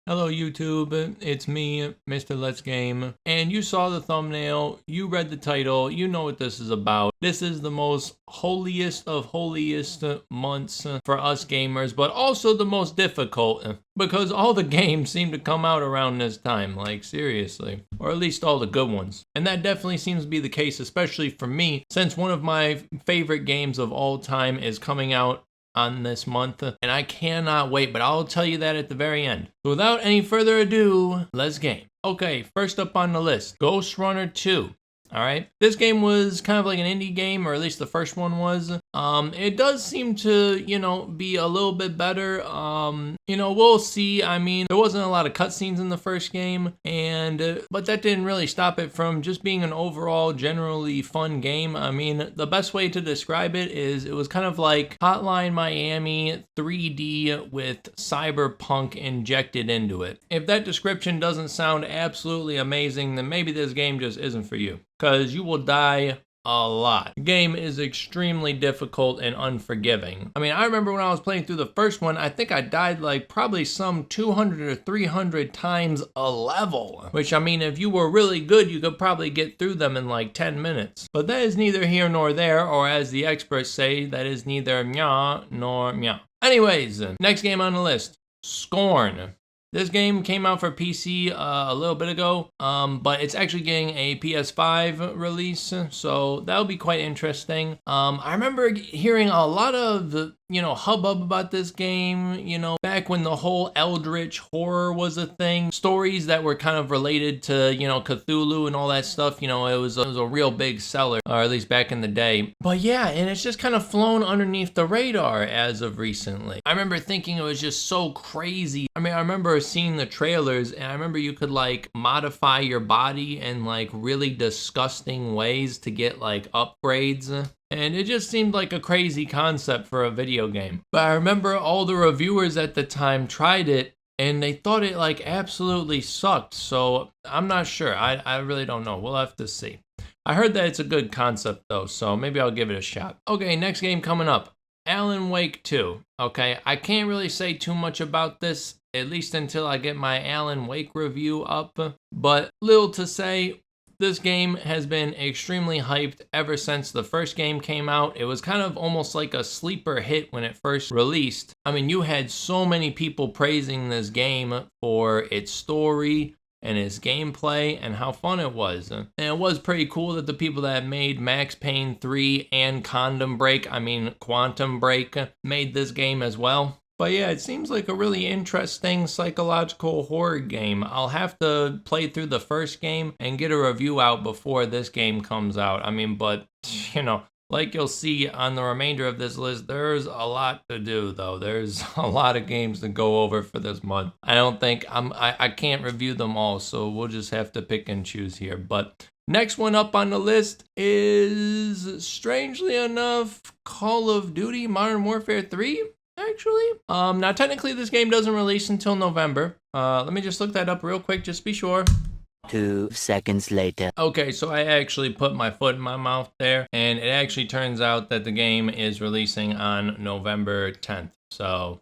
Hello YouTube, it's me, Mr.LetsGame, and you saw the thumbnail, you read the title, you know what this is about. This is the most holiest of holiest months for us gamers, but also the most difficult, because all the games seem to come out around this time, like seriously, or at least all the good ones. And that definitely seems to be the case, especially for me, since one of my favorite games of all time is coming out on this month, and I cannot wait, but I'll tell you that at the very end. So without any further ado, let's game. Okay, first up on the list, Ghostrunner 2. Alright, this game was kind of like an indie game, or at least the first one was. It does seem to, be a little bit better. We'll see. I mean, there wasn't a lot of cutscenes in the first game, but that didn't really stop it from just being an overall generally fun game. I mean, the best way to describe it is it was kind of like Hotline Miami 3D with cyberpunk injected into it. If that description doesn't sound absolutely amazing, then maybe this game just isn't for you, because you will die a lot. The game is extremely difficult and unforgiving. I mean, I remember when I was playing through the first one, I think I died like probably some 200 or 300 times a level. Which, I mean, if you were really good, you could probably get through them in like 10 minutes. But that is neither here nor there, or as the experts say, that is neither meh nor meh. Anyways, next game on the list, Scorn. This game came out for PC a little bit ago, but it's actually getting a PS5 release, so that'll be quite interesting. I remember hearing a lot of, hubbub about this game, back when the whole Eldritch horror was a thing. Stories that were kind of related to, Cthulhu and all that stuff, it was a real big seller, or at least back in the day. But yeah, and it's just kind of flown underneath the radar as of recently. I remember thinking it was just so crazy. I mean, I remember seeing the trailers, and I remember you could like modify your body in like really disgusting ways to get like upgrades. And it just seemed like a crazy concept for a video game. But I remember all the reviewers at the time tried it, and they thought it like absolutely sucked. So I'm not sure. I really don't know. We'll have to see. I heard that it's a good concept though, so maybe I'll give it a shot. Okay, next game coming up, Alan Wake 2. Okay, I can't really say too much about this, at least until I get my Alan Wake review up. But little to say. This game has been extremely hyped ever since the first game came out. It was kind of almost like a sleeper hit when it first released. I mean, you had so many people praising this game for its story and its gameplay and how fun it was. And it was pretty cool that the people that made Max Payne 3 and Quantum Break made this game as well. But yeah, it seems like a really interesting psychological horror game. I'll have to play through the first game and get a review out before this game comes out. I mean, but, like you'll see on the remainder of this list, there's a lot to do, though. There's a lot of games to go over for this month. I don't think I can't review them all, so we'll just have to pick and choose here. But next one up on the list is, strangely enough, Call of Duty Modern Warfare 3. Actually, now technically this game doesn't release until November. Let me just look that up real quick, just be sure. 2 seconds later. Okay, so I actually put my foot in my mouth there, and it actually turns out that the game is releasing on November 10th. So,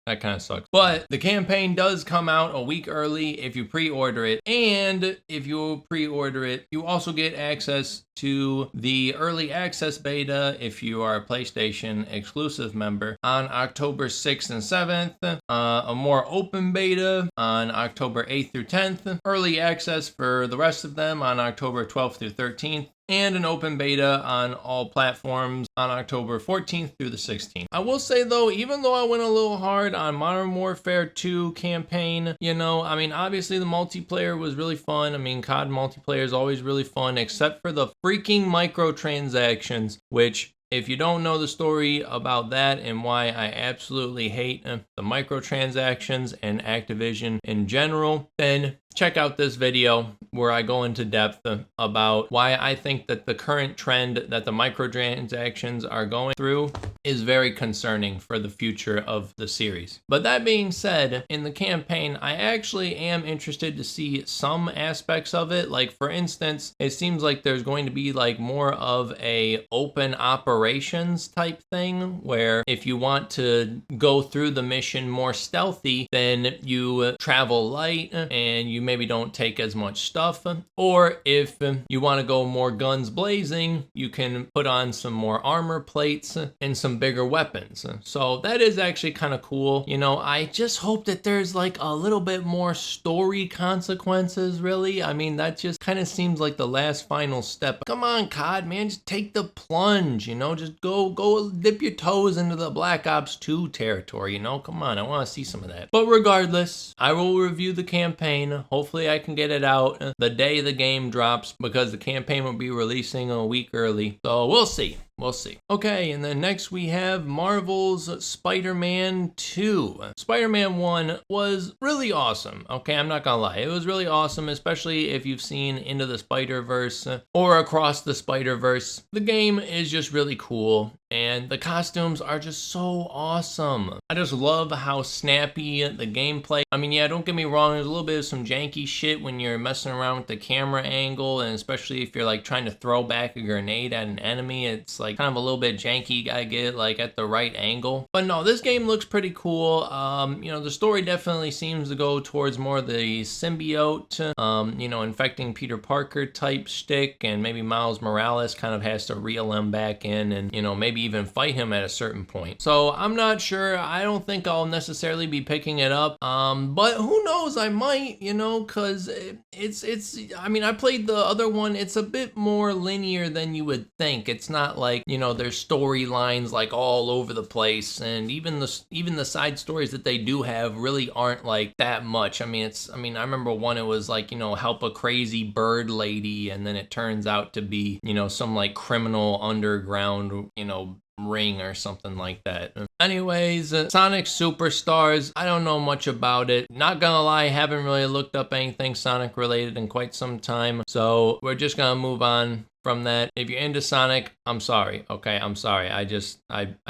that kind of sucks. But the campaign does come out a week early if you pre-order it. And if you pre-order it, you also get access to the early access beta if you are a PlayStation exclusive member on October 6th and 7th. A more open beta on October 8th through 10th. Early access for the rest of them on October 12th through 13th. And an open beta on all platforms on October 14th through the 16th. I will say though, even though I went a little hard on Modern Warfare 2 campaign, I mean, obviously the multiplayer was really fun. I mean, COD multiplayer is always really fun, except for the freaking microtransactions, which, if you don't know the story about that and why I absolutely hate the microtransactions and Activision in general, then check out this video where I go into depth about why I think that the current trend that the microtransactions are going through is very concerning for the future of the series. But that being said, in the campaign, I actually am interested to see some aspects of it. Like, for instance, it seems like there's going to be like more of a open operations type thing, where if you want to go through the mission more stealthy, then you travel light and you maybe don't take as much stuff. Or if you want to go more guns blazing, you can put on some more armor plates and some bigger weapons. So that is actually kind of cool. You know, I just hope that there's like a little bit more story consequences, really. I mean, that just kind of seems like the last final step. Come on, COD, man, just take the plunge, you know, just go dip your toes into the Black Ops 2 territory, you know, come on, I want to see some of that. But regardless, I will review the campaign. Hopefully I can get it out the day the game drops, because the campaign will be releasing a week early. So we'll see. We'll see. Okay, and then next we have Marvel's Spider-Man 2. Spider-Man 1 was really awesome. Okay, I'm not gonna lie. It was really awesome, especially if you've seen Into the Spider-Verse or Across the Spider-Verse. The game is just really cool, and the costumes are just so awesome. I just love how snappy the gameplay. I mean, yeah, don't get me wrong, there's a little bit of some janky shit when you're messing around with the camera angle, and especially if you're like trying to throw back a grenade at an enemy, it's like kind of a little bit janky. You gotta get it like at the right angle. But no, this game looks pretty cool. You know, the story definitely seems to go towards more the symbiote, you know, infecting Peter Parker type shtick, and maybe Miles Morales kind of has to reel him back in and, you know, maybe even fight him at a certain point. So I'm not sure. I don't think I'll necessarily be picking it up. But who knows? I might, you know, cause it's, I mean, I played the other one. It's a bit more linear than you would think. It's not like, you know, there's storylines like all over the place, and even the side stories that they do have really aren't like that much. I mean, I remember one, it was like, you know, help a crazy bird lady, and then it turns out to be, you know, some like criminal underground, you know, ring or something like that. Anyways, Sonic Superstars, I don't know much about it. Not gonna lie, haven't really looked up anything Sonic related in quite some time, so we're just gonna move on from that. If you're into Sonic, I'm sorry, okay? I'm sorry. I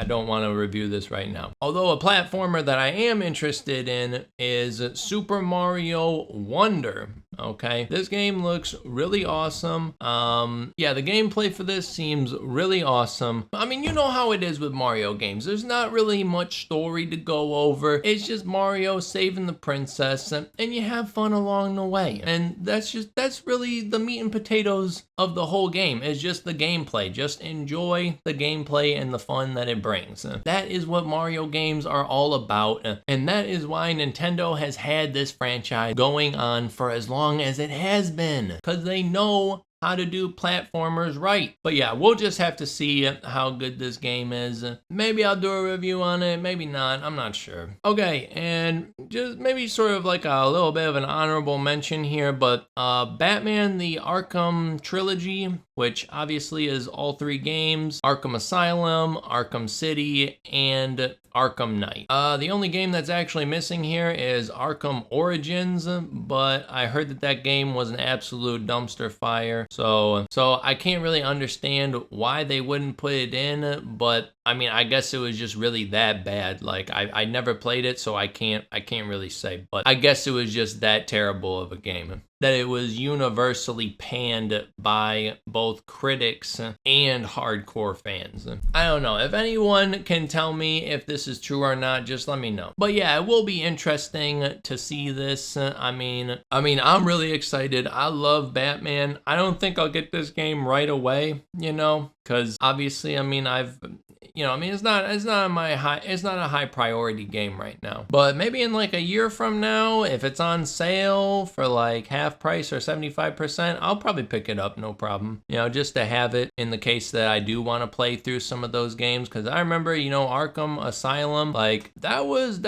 don't want to review this right now. Although a platformer that I am interested in is Super Mario Wonder, okay? This game looks really awesome. Yeah, the gameplay for this seems really awesome. I mean, you know how it is with Mario games. There's not really much story to go over. It's just Mario saving the princess, and you have fun along the way. And that's really the meat and potatoes of the whole game, is just the gameplay. Just enjoy the gameplay and the fun that it brings. That is what Mario games are all about, and that is why Nintendo has had this franchise going on for as long as it has been, because they know how to do platformers right. But yeah, we'll just have to see how good this game is. Maybe I'll do a review on it, maybe not, I'm not sure. Okay, and just maybe sort of like a little bit of an honorable mention here, but Batman the Arkham Trilogy, which obviously is all three games, Arkham Asylum, Arkham City, and Arkham Knight. The only game that's actually missing here is Arkham Origins, but I heard that game was an absolute dumpster fire. So I can't really understand why they wouldn't put it in, but I mean, I guess it was just really that bad. Like, I never played it, so I can't really say, but I guess it was just that terrible of a game that it was universally panned by both critics and hardcore fans. I don't know. If anyone can tell me if this is true or not, just let me know. But yeah, it will be interesting to see this. I mean, I'm really excited. I love Batman. I don't think I'll get this game right away, you know, because obviously, I mean, it's not a high priority game right now. But maybe in like a year from now, if it's on sale for like half price or 75%, I'll probably pick it up, no problem. You know, just to have it in the case that I do want to play through some of those games. Because I remember, you know, Arkham Asylum, like that was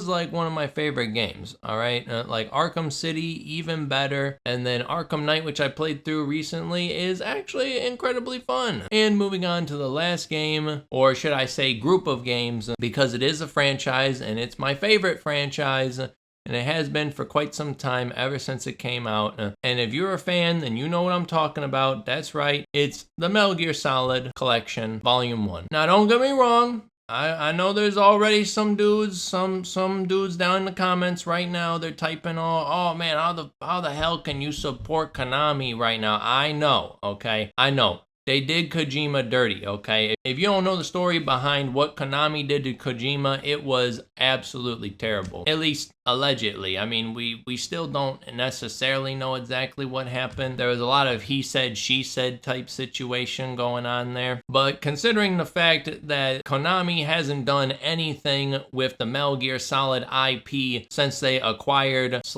like one of my favorite games. All right, like Arkham City, even better, and then Arkham Knight, which I played through recently, is actually incredibly fun. And moving on to the last game, or should I say group of games, because it is a franchise and it's my favorite franchise, and it has been for quite some time, ever since it came out. And if you're a fan, then you know what I'm talking about. That's right, it's the Metal Gear Solid Collection Volume 1. Now, don't get me wrong. I know there's already some dudes down in the comments right now. They're typing, oh man, how the hell can you support Konami right now? I know, okay? I know. They did Kojima dirty, okay? If you don't know the story behind what Konami did to Kojima, it was absolutely terrible. At least allegedly. I mean, we still don't necessarily know exactly what happened. There was a lot of he said, she said type situation going on there. But considering the fact that Konami hasn't done anything with the Metal Gear Solid IP since they acquired /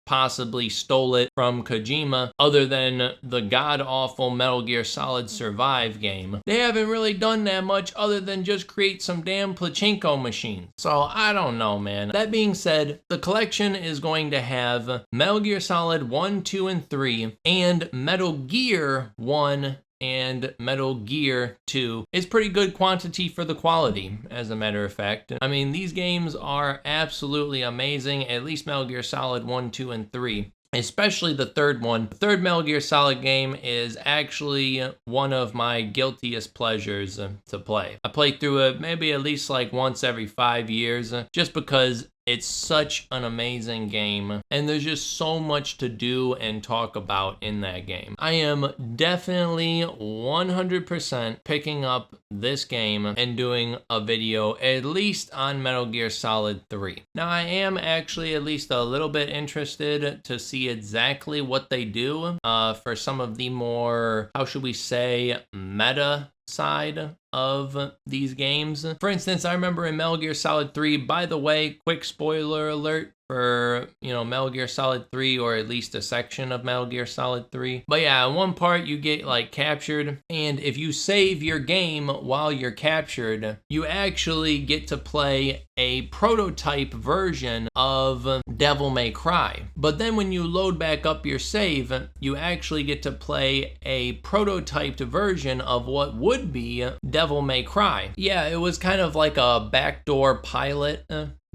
possibly stole it from Kojima, other than the god-awful Metal Gear Solid Survive game, they haven't really done that much other than just create some damn pachinko machines. So I don't know, man. That being said, the collection is going to have Metal Gear Solid 1, 2, and 3, and Metal Gear 1 and Metal Gear 2. It's pretty good quantity for the quality, as a matter of fact. I mean, these games are absolutely amazing, at least Metal Gear Solid 1, 2, and 3. Especially the third one. The third Metal Gear Solid game is actually one of my guiltiest pleasures to play. I play through it maybe at least like once every 5 years, just because it's such an amazing game, and there's just so much to do and talk about in that game. I am definitely 100% picking up this game and doing a video at least on Metal Gear Solid 3. Now, I am actually at least a little bit interested to see exactly what they do for some of the more, how should we say, meta side of these games. For instance, I remember in Metal Gear Solid 3, by the way, quick spoiler alert for, Metal Gear Solid 3, or at least a section of Metal Gear Solid 3. But yeah, in one part you get like captured, and if you save your game while you're captured, you actually get to play a prototype version of Devil May Cry. But then when you load back up your save, you actually get to play a prototyped version of what would be Devil May Cry. Yeah, it was kind of like a backdoor pilot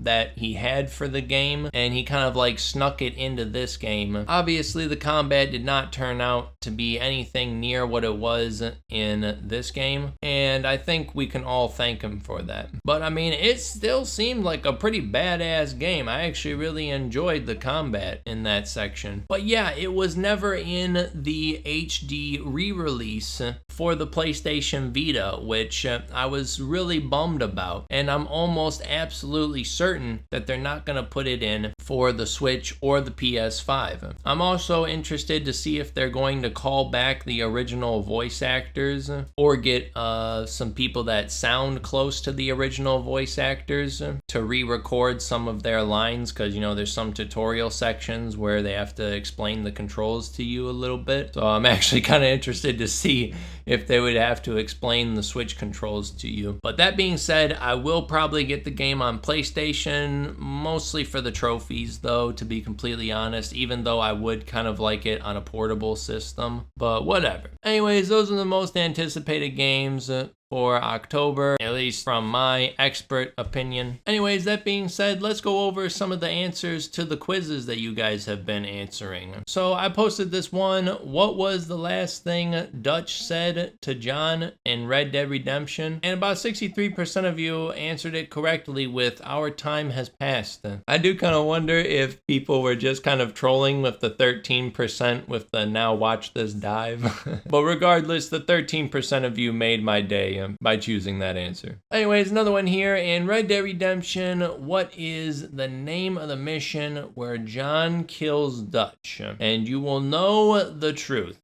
that he had for the game, and he kind of like snuck it into this game. Obviously, the combat did not turn out to be anything near what it was in this game, and I think we can all thank him for that. But I mean, it still seemed like a pretty badass game. I actually really enjoyed the combat in that section. But yeah, it was never in the HD re-release for the PlayStation Vita, which I was really bummed about, and I'm almost absolutely certain that they're not going to put it in for the Switch or the PS5. I'm also interested to see if they're going to call back the original voice actors or get some people that sound close to the original voice actors to re-record some of their lines, because there's some tutorial sections where they have to explain the controls to you a little bit. So I'm actually kind of interested to see if they would have to explain the Switch controls to you. But that being said, I will probably get the game on PlayStation, mostly for the trophies though, to be completely honest, even though I would kind of like it on a portable system, but whatever. Anyways, those are the most anticipated games for October, at least from my expert opinion. Anyways, that being said, let's go over some of the answers to the quizzes that you guys have been answering. So I posted this one: what was the last thing Dutch said to John in Red Dead Redemption? And about 63% of you answered it correctly with "our time has passed." I do kind of wonder if people were just kind of trolling with the 13% with the "now watch this dive." But regardless, the 13% of you made my day by choosing that answer. Anyways, another one here. In Red Dead Redemption, what is the name of the mission where John kills Dutch? And you will know the truth.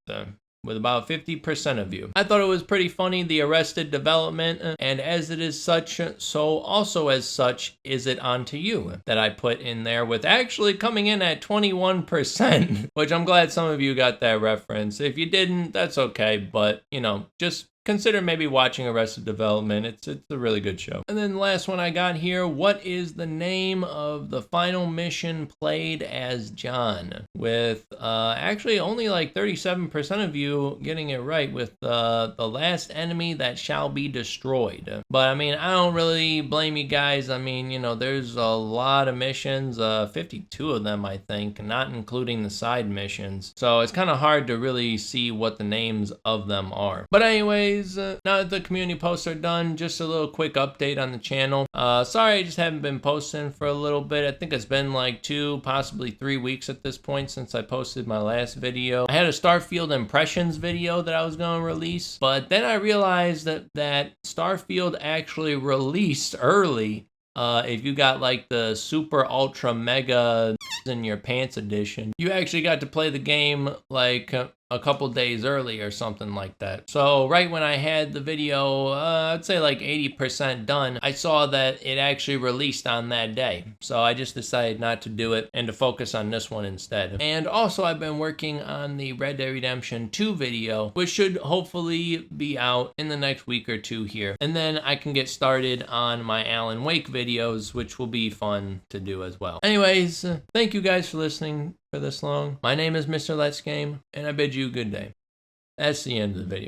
With about 50% of you. I thought it was pretty funny, the Arrested Development, and as it is such, so also as such is it onto you, that I put in there, with actually coming in at 21%, which I'm glad some of you got that reference. If you didn't, that's okay, but just consider maybe watching Arrested Development. It's a really good show. And then the last one I got here, what is the name of the final mission played as John? With actually only like 37% of you getting it right, with the last enemy that shall be destroyed. But I mean, I don't really blame you guys. I mean, you know, there's a lot of missions, 52 of them, I think, not including the side missions. So it's kind of hard to really see what the names of them are. But anyways, now that the community posts are done, just a little quick update on the channel. Sorry, I just haven't been posting for a little bit. I think it's been like 2, possibly 3 weeks at this point since I posted my last video. I had a Starfield impressions video that I was going to release, but then I realized that Starfield actually released early. If you got like the super ultra mega in your pants edition, you actually got to play the game like a couple days early or something like that. So right when I had the video, I'd say like 80% done, I saw that it actually released on that day. So I just decided not to do it and to focus on this one instead. And also I've been working on the Red Dead Redemption 2 video, which should hopefully be out in the next week or 2 here. And then I can get started on my Alan Wake videos, which will be fun to do as well. Anyways, thank you guys for listening for this long. My name is Mr.LetsGame, and I bid you good day. That's the end of the video.